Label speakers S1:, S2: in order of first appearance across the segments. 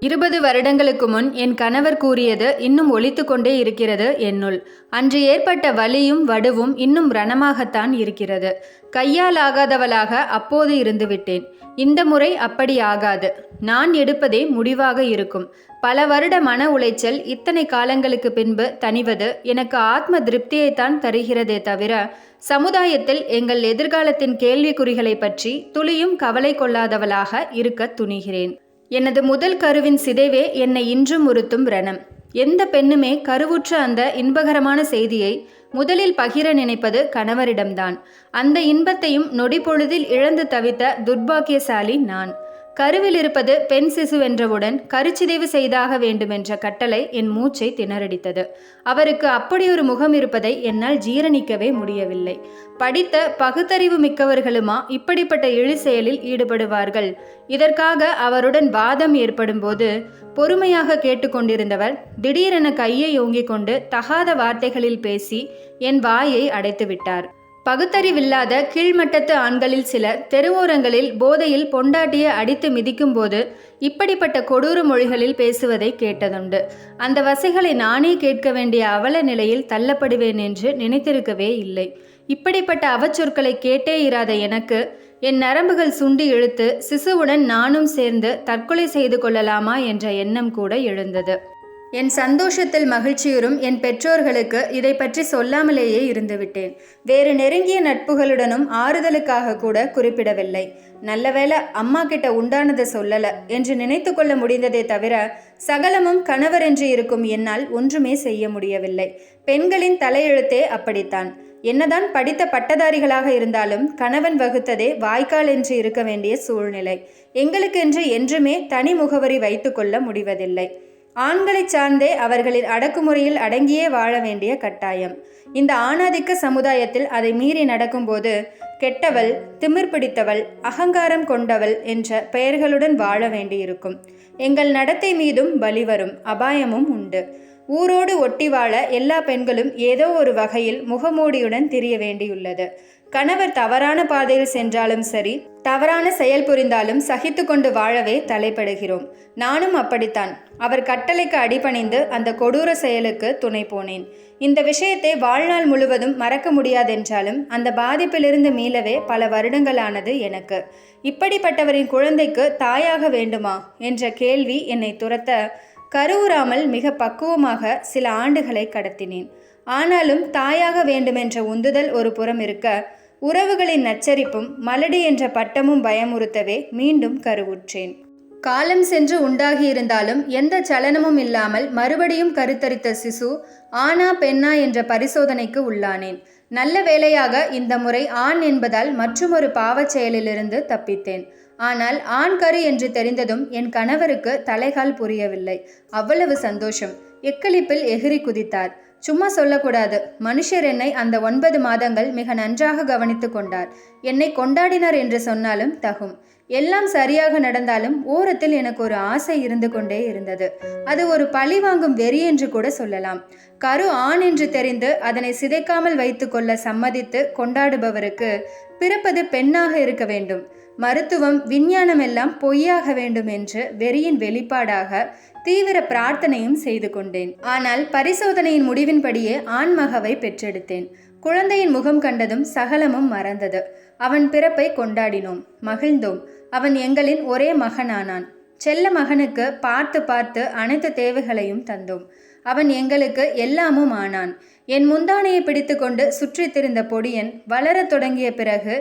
S1: 20 வருடங்களுக்கு முன் என் கணவர் கூறியது இன்னும் ஒலித்து கொண்டே இருக்கிறது என்னுள். அன்று ஏற்பட்ட வலியும் வடுவும் இன்னும் ரணமாகத்தான் இருக்கிறது. கையால் ஆகாதவளாக அப்போது இருந்துவிட்டேன். இந்த முறை அப்படி ஆகாது. நான் எடுப்பதே முடிவாக இருக்கும். பல வருட மன உளைச்சல் இத்தனை காலங்களுக்கு பின்பு தணிவது எனக்கு ஆத்ம திருப்தியைத்தான் தருகிறதே தவிர, சமுதாயத்தில் எங்கள் எதிர்காலத்தின் கேள்விக்குறிகளை பற்றி துளியும் கவலை கொள்ளாதவளாக இருக்க துணிகிறேன். எனது முதல் கருவின் சிதைவே என்னை இன்றும் உறுத்தும் ரணம். எந்த பெண்ணுமே கருவுற்ற அந்த இன்பகரமான செய்தியை முதலில் பகிர நினைப்பது கணவரிடம்தான். அந்த இன்பத்தையும் நொடி பொழுதில் இழந்து தவித்த துர்பாக்கியசாலி நான். கருவில் இருப்பது பெண் சிசுவென்றவுடன் கருச்சிதைவு செய்தாக வேண்டுமென்ற கட்டளை என் மூச்சை திணறடித்தது. அவருக்கு அப்படியொரு முகம் இருப்பதை என்னால் ஜீரணிக்கவே முடியவில்லை. படித்த பகுத்தறிவு மிக்கவர்களுமா இப்படிப்பட்ட இழி செயலில் ஈடுபடுவார்கள்? இதற்காக அவருடன் வாதம் ஏற்படும் போது பொறுமையாக கேட்டுக்கொண்டிருந்தவர் திடீரென கையை ஓங்கிக் கொண்டு தகாத வார்த்தைகளில் பேசி என் வாயை அடைத்துவிட்டார். பகுத்தறிவில்லாத கீழ்மட்டத்து ஆண்களில் சிலர் தெருவோரங்களில் போதையில் பொண்டாட்டியை அடித்து மிதிக்கும் போது இப்படிப்பட்ட கொடூர மொழிகளில் பேசுவதை கேட்டதுண்டு. அந்த வசைகளை நானே கேட்க வேண்டிய அவல நிலையில் தள்ளப்படுவேன் என்று நினைத்திருக்கவே இல்லை. இப்படிப்பட்ட அவச்சொற்களை கேட்டே இராத எனக்கு என் நரம்புகள் சுண்டி இழுத்து சிசுவுடன் நானும் சேர்ந்து தற்கொலை செய்து கொள்ளலாமா என்ற எண்ணம் கூட எழுந்தது. என் சந்தோஷத்தில் மகிழ்ச்சியுறும் என் பெற்றோர்களுக்கு இதை பற்றி சொல்லாமலேயே இருந்துவிட்டேன். வேறு நெருங்கிய நட்புகளுடனும் ஆறுதலுக்காக கூட குறிப்பிடவில்லை. நல்லவேளை அம்மா கிட்ட உண்டானதை சொல்லல என்று நினைத்து கொள்ள முடிந்ததே தவிர, சகலமும் கணவர் என்று இருக்கும் என்னால் ஒன்றுமே செய்ய முடியவில்லை. பெண்களின் தலையெழுத்தே அப்படித்தான். என்னதான் படித்த பட்டதாரிகளாக இருந்தாலும் கணவன் வகுத்ததே வாய்க்கால் என்று இருக்க வேண்டிய சூழ்நிலை. எங்களுக்கென்று என்றுமே தனி முகவரி வைத்து கொள்ள முடிவதில்லை. ஆண்களை சார்ந்தே அவர்களின் அடக்குமுறையில் அடங்கியே வாழ வேண்டிய கட்டாயம். இந்த ஆணாதிக்க சமுதாயத்தில் அதை மீறி நடக்கும்போது கெட்டவள், திமிர் பிடித்தவள், அகங்காரம் கொண்டவள் என்ற பெயர்களுடன் வாழ வேண்டியிருக்கும். எங்கள் நடத்தை மீதும் பலி வரும் அபாயமும் உண்டு. ஊரோடு ஒட்டி வாழ எல்லா பெண்களும் ஏதோ ஒரு வகையில் முகமூடியுடன் திரிய வேண்டியுள்ளது. கணவர் தவறான பாதையில் சென்றாலும் சரி, தவறான செயல் புரிந்தாலும் சகித்து கொண்டு வாழவே தலைப்படுகிறோம். நானும் அப்படித்தான். அவர் கட்டளைக்கு அடிபணிந்து அந்த கொடூர செயலுக்கு துணை போனேன். இந்த விஷயத்தை வாழ்நாள் முழுவதும் மறக்க முடியாதென்றாலும் அந்த பாதிப்பிலிருந்து மீளவே பல வருடங்களானது எனக்கு. இப்படிப்பட்டவரின் குழந்தைக்கு தாயாக வேண்டுமா என்ற கேள்வி என்னை துரத்த கருவுறாமல் மிக பக்குவமாக சில ஆண்டுகளை கடத்தினேன். ஆனாலும் தாயாக வேண்டுமென்ற உந்துதல் ஒரு புறம் இருக்க, உறவுகளின் நச்சரிப்பும் மலடி என்ற பட்டமும் பயமுறுத்தவே மீண்டும் கருவுற்றேன். காலம் சென்று உண்டாகியிருந்தாலும் எந்த சலனமும் இல்லாமல் மறுபடியும் கருத்தரித்த சிசு ஆணா பெண்ணா என்ற பரிசோதனைக்கு உள்ளானேன். நல்ல வேளையாக இந்த முறை ஆண் என்பதால் மற்றுமொரு பாவச் செயலிலிருந்து தப்பித்தேன். ஆனால் ஆண் கரு என்று தெரிந்ததும் என் கணவருக்கு தலைகால் புரியவில்லை. அவ்வளவு சந்தோஷம். எக்களிப்பில் எகிரி குதித்தார். சும்மா சொல்லக்கூடாது. மனுஷர் என்னை அந்த 9 மாதங்கள் மிக நன்றாக கவனித்து கொண்டார். என்னை கொண்டாடினார் என்று சொன்னாலும் தகும். எல்லாம் சரியாக நடந்தாலும் ஓரத்தில் எனக்கு ஒரு ஆசை இருந்து கொண்டே இருந்தது. அது ஒரு பழி வாங்கும் வெறி என்று கூட சொல்லலாம். கரு ஆண் என்று தெரிந்து அதனை சிதைக்காமல் வைத்து கொள்ள சம்மதித்து கொண்டாடுபவருக்கு பிறப்பது பெண்ணாக இருக்க வேண்டும். மருத்துவம், விஞ்ஞானம் எல்லாம் பொய்யாக வேண்டும் என்று வெறியின் வெளிப்பாடாக தீவிர பிரார்த்தனையும் செய்து கொண்டேன். ஆனால் பரிசோதனையின் முடிவின்படியே ஆண்மகவை பெற்றெடுத்தேன். குழந்தையின் முகம் கண்டதும் சகலமும் மறந்தது. அவன் பிறப்பை கொண்டாடினோம், மகிழ்ந்தோம். அவன் எங்களின் ஒரே மகனானான். செல்ல மகனுக்கு பார்த்து பார்த்து அனைத்து தேவைகளையும் தந்தோம். அவன் எங்களுக்கு எல்லாமும் ஆனான். என் முந்தானையை பிடித்து கொண்டு சுற்றி திரிந்த பொடியன் வளரத் தொடங்கிய பிறகு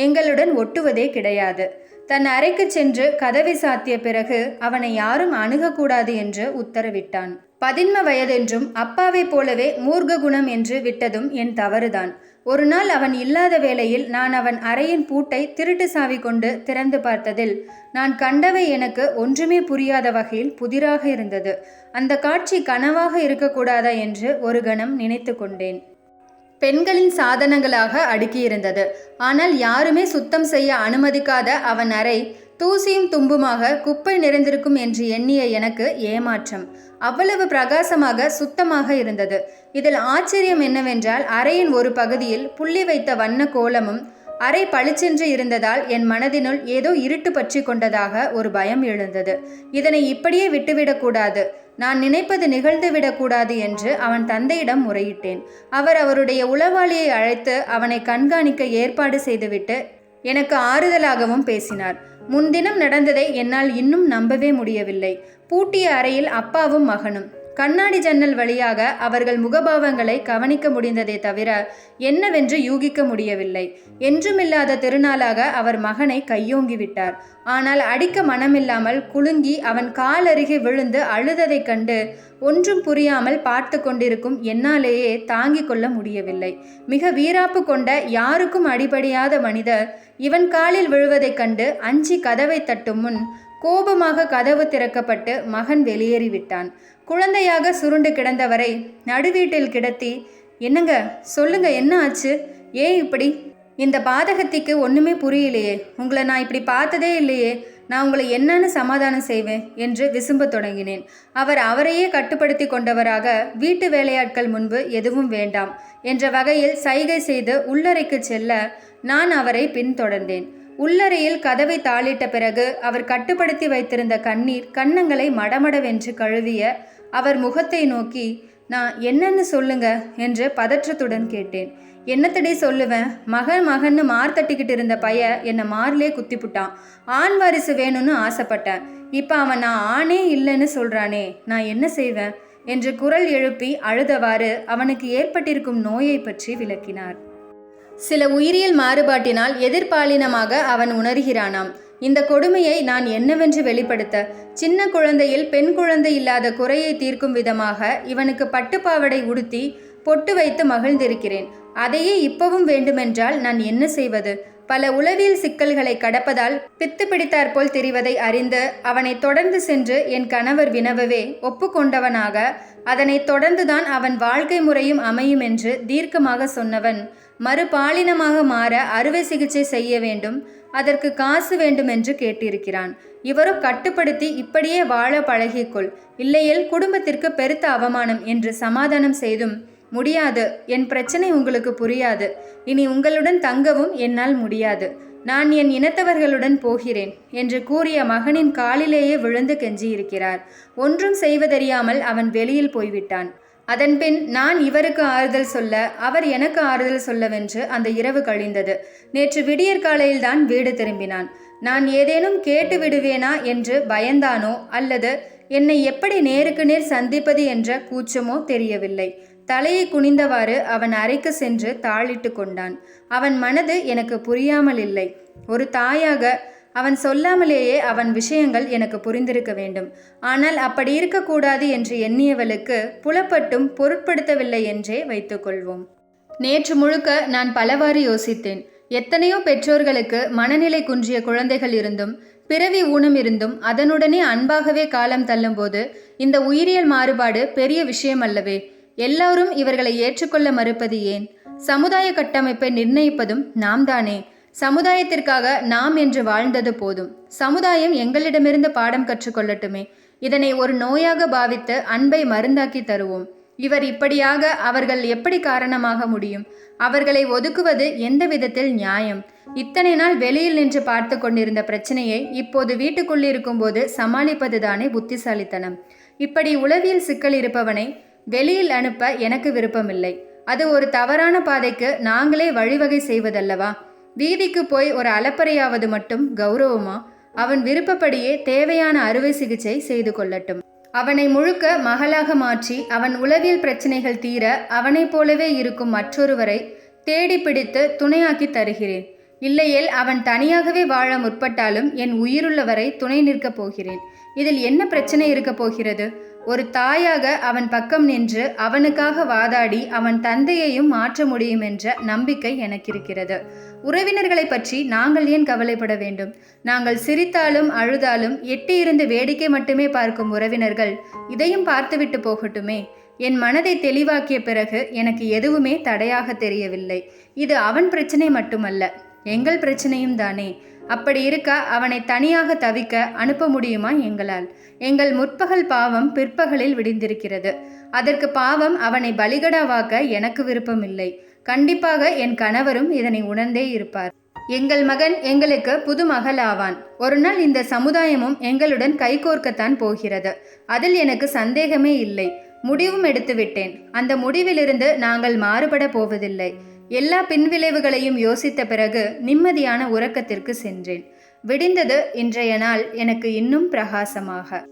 S1: எங்களுடன் ஒட்டுவதே கிடையாது. தன் அறைக்கு சென்று கதவை சாத்திய பிறகு அவனை யாரும் அணுகக்கூடாது என்று உத்தரவிட்டான். 11 வயதென்றும் அப்பாவைப் போலவே மூர்க்க குணம் என்று விட்டதும் என் தவறுதான். ஒரு நாள் அவன் இல்லாத வேளையில் நான் அவன் அறையின் பூட்டை திருட்டு சாவி கொண்டு திறந்து பார்த்ததில் நான் கண்டவை எனக்கு ஒன்றுமே புரியாத வகையில் புதிராக இருந்தது. அந்த காட்சி கனவாக இருக்கக்கூடாதா என்று ஒரு கணம் நினைத்து கொண்டேன். பெண்களின் சாதனங்களாக அடுக்கியிருந்தது. ஆனால் யாருமே சுத்தம் செய்ய அனுமதிக்காத அவன் அறை தூசியும் தும்புமாக குப்பை நிறைந்திருக்கும் என்று எண்ணிய எனக்கு ஏமாற்றம். அவ்வளவு பிரகாசமாக சுத்தமாக இருந்தது. இதில் ஆச்சரியம் என்னவென்றால் அறையின் ஒரு பகுதியில் புள்ளி வைத்த வண்ண கோலமும் அறை பளிச்சென்று இருந்ததால் என் மனதினுள் ஏதோ இருட்டு பற்றி கொண்டதாக ஒரு பயம் எழுந்தது. இதனை இப்படியே விட்டுவிடக்கூடாது, நான் நினைப்பது நிகழ்ந்துவிடக்கூடாது என்று அவன் தந்தையிடம் முறையிட்டேன். அவர் அவருடைய உளவாளியை அழைத்து அவனை கண்காணிக்க ஏற்பாடு செய்துவிட்டு எனக்கு ஆறுதலாகவும் பேசினார். முன்தினம் நடந்ததை என்னால் இன்னும் நம்பவே முடியவில்லை. பூட்டிய அறையில் அப்பாவும் மகனும். கண்ணாடி ஜன்னல் வழியாக அவர்கள் முகபாவங்களை கவனிக்க முடிந்ததை தவிர என்னவென்று யூகிக்க முடியவில்லை. என்றுமில்லாத திருநாளாக அவர் மகனை கையோங்கிவிட்டார். ஆனால் அடிக்க மனமில்லாமல் குலுங்கி அவன் காலருகே விழுந்து அழுததைக் கண்டு ஒன்றும் புரியாமல் பார்த்து கொண்டிருக்கும் என்னாலேயே தாங்கிக் கொள்ள முடியவில்லை. மிக வீராப்பு கொண்ட யாருக்கும் அடிபடியாத மனிதர் இவன் காலில் விழுவதைக் கண்டு அஞ்சி கதவை தட்டும் முன் கோபமாக கதவு திறக்கப்பட்டு மகன் வெளியேறிவிட்டான். குழந்தையாக சுருண்டு கிடந்தவரை நடுவீட்டில் கிடத்தி, என்னங்க சொல்லுங்க, என்ன ஆச்சு, ஏன் இப்படி? இந்த பாதகத்திக்கு ஒன்றுமே புரியலையே, உங்களை நான் இப்படி பார்த்ததே இல்லையே, நான் உங்களை என்னன்னு சமாதானம் செய்வேன் என்று விசும்ப தொடங்கினேன். அவர் அவரையே கட்டுப்படுத்தி கொண்டவராக வீட்டு வேலையாட்கள் முன்பு எதுவும் வேண்டாம் என்ற வகையில் சைகை செய்து உள்ளறைக்கு செல்ல நான் அவரை பின்தொடர்ந்தேன். உள்ளறையில் கதவை தாளிட்ட பிறகு அவர் கட்டுப்படுத்தி வைத்திருந்த கண்ணீர் கன்னங்களை மடமடவென்று கழுவிய அவர் முகத்தை நோக்கி, நான் என்னன்னு சொல்லுங்க என்று பதற்றத்துடன் கேட்டேன். என்னத்தடி சொல்லுவேன், மகன்னு மார் தட்டிக்கிட்டு இருந்த பைய என்னை மார்லே குத்திப்புட்டான். ஆண் வாரிசு வேணும்னு ஆசைப்பட்டேன். இப்போ அவன் நான் ஆணே இல்லைன்னு சொல்கிறானே, நான் என்ன செய்வேன் என்று குரல் எழுப்பி அழுதவாறு அவனுக்கு ஏற்பட்டிருக்கும் நோயை பற்றி விளக்கினார். சில உயிரியல் மாறுபாட்டினால் எதிர்பாலினமாக அவன் உணர்கிறானாம். இந்த கொடுமையை நான் என்னவென்று வெளிப்படுத்த? சின்ன குழந்தையில் பெண் குழந்தை இல்லாத குறையை தீர்க்கும் விதமாக இவனுக்கு பட்டுப்பாவடை உடுத்தி பொட்டு வைத்து மகிழ்ந்திருக்கிறேன். அதையே இப்பவும் வேண்டுமென்றால் நான் என்ன செய்வது? பல உளவியல் சிக்கல்களை கடப்பதால் பித்து பிடித்தாற்போல் தெரிவதை அறிந்து அவனை தொடர்ந்து சென்று என் கணவர் வினவவே ஒப்புக்கொண்டவனாக அதனை தொடர்ந்துதான் அவன் வாழ்க்கை முறையும் அமையும் என்று தீர்க்கமாக சொன்னவன் மறுபாலினமாக மாற அறுவை சிகிச்சை செய்ய வேண்டும், அதற்கு காசு வேண்டும் என்று கேட்டிருக்கிறான். இவரோ கட்டுப்படுத்தி இப்படியே வாழ பழகிக்கொள், இல்லையேல் குடும்பத்திற்கு பெருத்த அவமானம் என்று சமாதானம் செய்தும், முடியாது, என் பிரச்சனை உங்களுக்கு புரியாது, இனி உங்களுடன் தங்கவும் என்னால் முடியாது, நான் என் இனத்தவர்களுடன் போகிறேன் என்று கூறிய மகனின் காலிலேயே விழுந்து கெஞ்சியிருக்கிறார். ஒன்றும் செய்வதறியாமல் அவன் வெளியில் போய்விட்டான். அதன்பின் நான் இவருக்கு ஆறுதல் சொல்ல, அவர் எனக்கு ஆறுதல் சொல்லவென்று அந்த இரவு கழிந்தது. நேற்று விடியற்காலையில்தான் வீடு திரும்பினான். நான் ஏதேனும் கேட்டு விடுவேனா என்று பயந்தானோ அல்லது என்னை எப்படி நேருக்கு நேர் சந்திப்பது என்ற கூச்சமோ தெரியவில்லை. தலையை குனிந்தவாறு அவன் அறைக்கு சென்று தாளிட்டு கொண்டான். அவன் மனது எனக்கு புரியாமல் இல்லை. ஒரு தாயாக அவன் சொல்லாமலேயே அவன் விஷயங்கள் எனக்கு புரிந்திருக்க வேண்டும். ஆனால் அப்படி இருக்கக்கூடாது என்று எண்ணியவளுக்கு புலப்பட்டும் பொருட்படுத்தவில்லை என்றே வைத்துக்கொள்வோம். நேற்று முழுக்க நான் பலவாறு யோசித்தேன். எத்தனையோ பெற்றோர்களுக்கு மனநிலை குன்றிய குழந்தைகள் இருந்தும் பிறவி ஊனம் இருந்தும் அதனுடனே அன்பாகவே காலம் தள்ளும்போது இந்த உயிரியல் மாறுபாடு பெரிய விஷயம் அல்லவே. எல்லாரும் இவர்களை ஏற்றுக்கொள்ள மறுப்பது ஏன்? சமுதாய கட்டமைப்பை நிர்ணயிப்பதும் நாம் தானே. சமுதாயத்திற்காக நாம் என்று வாழ்ந்தது போதும். சமுதாயம் எங்களிடமிருந்து பாடம் கற்றுக்கொள்ளட்டுமே. இதனை ஒரு நோயாக பாவித்து அன்பை மருந்தாக்கி தருவோம். இவர் இப்படியாக அவர்கள் எப்படி காரணமாக முடியும்? அவர்களை ஒதுக்குவது எந்த விதத்தில் நியாயம்? இத்தனை நாள் வெளியில் நின்று பார்த்து கொண்டிருந்த பிரச்சனையை இப்போது வீட்டுக்குள்ளிருக்கும் போது சமாளிப்பதுதானே புத்திசாலித்தனம். இப்படி உளவியல் சிக்கல் இருப்பவனை வெளியில் அனுப்ப எனக்கு விருப்பமில்லை. அது ஒரு தவறான பாதைக்கு நாங்களே வழிவகை செய்வதல்லவா? வீதிக்கு போய் ஒரு அலப்பறையாவது மட்டும் கௌரவமா? அவன் விருப்பப்படியே தேவையான அறுவை சிகிச்சை செய்து கொள்ளட்டும். அவனை முழுக்க மகளாக மாற்றி அவன் உளவியல் பிரச்சனைகள் தீர அவனைப் போலவே இருக்கும் மற்றொருவரை தேடி பிடித்து துணையாக்கி தருகிறேன். இல்லையேல் அவன் தனியாகவே வாழ முற்பட்டாலும் என் உயிருள்ளவரை துணை நிற்கப் போகிறேன். இதில் என்ன பிரச்சனை இருக்க போகிறது? ஒரு தாயாக அவன் பக்கம் நின்று அவனுக்காக வாதாடி அவன் தந்தையையும் மாற்ற முடியும் என்ற நம்பிக்கை எனக்கு இருக்கிறது. உறவினர்களை பற்றி நாங்கள் ஏன் கவலைப்பட வேண்டும்? நாங்கள் சிரித்தாலும் அழுதாலும் எட்டியிருந்து வேடிக்கை மட்டுமே பார்க்கும் உறவினர்கள் இதையும் பார்த்துவிட்டு போகட்டுமே. என் மனதை தெளிவாக்கிய பிறகு எனக்கு எதுவுமே தடையாக தெரியவில்லை. இது அவன் பிரச்சனை மட்டுமல்ல, எங்கள் பிரச்சனையும் தானே. அப்படி இருக்க அவனை தனியாக தவிக்க அனுப்ப முடியுமா எங்களால்? எங்கள் முற்பகல் பாவம் பிற்பகலில் விடிந்திருக்கிறது. அதற்கு பாவம் அவனை பலிகடாவாக்க எனக்கு விருப்பமில்லை. கண்டிப்பாக என் கணவரும் இதனை உணர்ந்தே இருப்பார். எங்கள் மகன் எங்களுக்கு புது மகள் ஆவான். ஒரு நாள் இந்த சமுதாயமும் எங்களுடன் கைகோர்க்கத்தான் போகிறது. அதில் எனக்கு சந்தேகமே இல்லை. முடிவும் எடுத்துவிட்டேன். அந்த முடிவிலிருந்து நாங்கள் மாறுபட போவதில்லை. எல்லா பின்விளைவுகளையும் யோசித்த பிறகு நிம்மதியான உறக்கத்திற்கு சென்றேன். விடிந்தது. இன்றைய நாள் எனக்கு இன்னும் பிரகாசமாக.